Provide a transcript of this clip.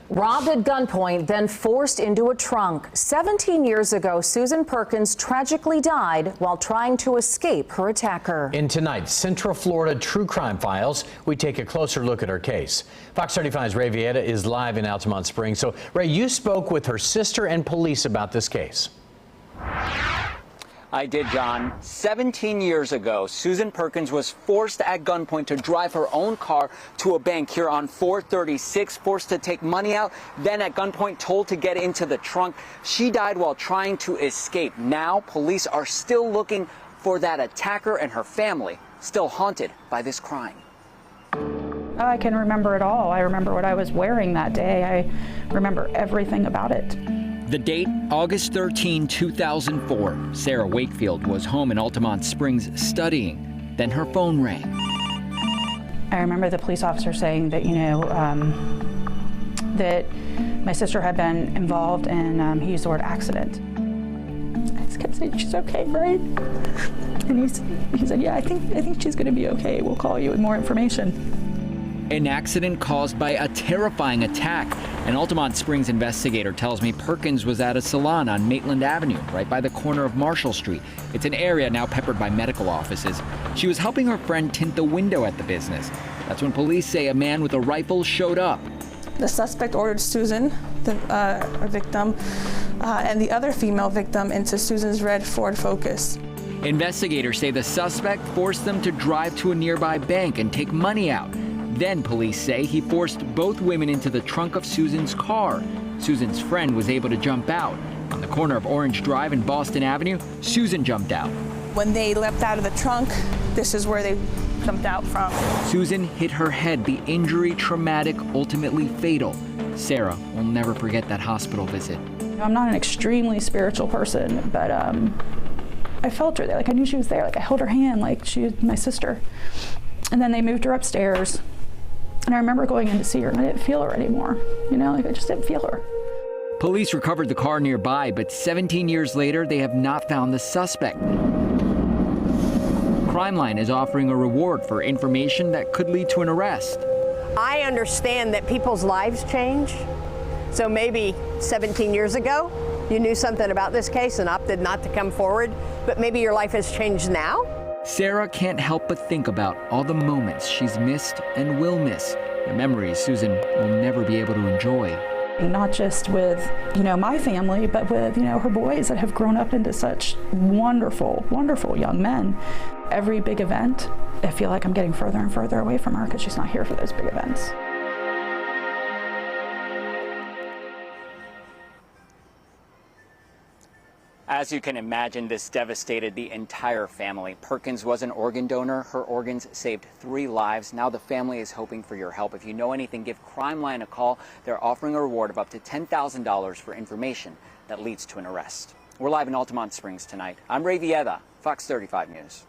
Robbed at gunpoint, then forced into a trunk. 17 years ago, Susan Perkins tragically died while trying to escape her attacker. In tonight's Central Florida True Crime Files, we take a closer look at her case. Fox 35's Ray Vieta is live in Altamonte Springs. So, Ray, you spoke with her sister and police about this case. I did, John. 17 years ago, Susan Perkins was forced at gunpoint to drive her own car to a bank here on 436, forced to take money out, then at gunpoint told to get into the trunk. She died while trying to escape. Now, police are still looking for that attacker and her family, still haunted by this crime. I can remember it all. I remember what I was wearing that day. I remember everything about it. The date, August 13, 2004. Sarah Wakefield was home in Altamonte Springs studying. Then her phone rang. I remember the police officer saying that, that my sister had been involved in, he used the word accident. I just kept saying, she's okay, right? And he said, yeah, I think she's gonna be okay. We'll call you with more information. An accident caused by a terrifying attack. An Altamonte Springs investigator tells me Perkins was at a salon on Maitland Avenue, right by the corner of Marshall Street. It's an area now peppered by medical offices. She was helping her friend tint the window at the business. That's when police say a man with a rifle showed up. The suspect ordered Susan, the victim, and the other female victim into Susan's red Ford Focus. Investigators say the suspect forced them to drive to a nearby bank and take money out. Then police say he forced both women into the trunk of Susan's car. Susan's friend was able to jump out. On the corner of Orange Drive and Boston Avenue, Susan jumped out. When they leapt out of the trunk, this is where they jumped out from. Susan hit her head, the injury traumatic, ultimately fatal. Sarah will never forget that hospital visit. I'm not an extremely spiritual person, but I felt her there. Like I knew she was there. Like I held her hand like she was my sister. And then they moved her upstairs. And I remember going in to see her, and I didn't feel her anymore. Like I just didn't feel her. Police recovered the car nearby, but 17 years later, they have not found the suspect. Crimeline is offering a reward for information that could lead to an arrest. I understand that people's lives change. So maybe 17 years ago, you knew something about this case and opted not to come forward, but maybe your life has changed now? Sarah can't help but think about all the moments she's missed and will miss, the memories Susan will never be able to enjoy. Not just with, my family, but with, her boys that have grown up into such wonderful, wonderful young men. Every big event, I feel like I'm getting further and further away from her because she's not here for those big events. As you can imagine, this devastated the entire family. Perkins was an organ donor. Her organs saved 3 lives. Now the family is hoping for your help. If you know anything, give Crimeline a call. They're offering a reward of up to $10,000 for information that leads to an arrest. We're live in Altamonte Springs tonight. I'm Ray Vieta, Fox 35 News.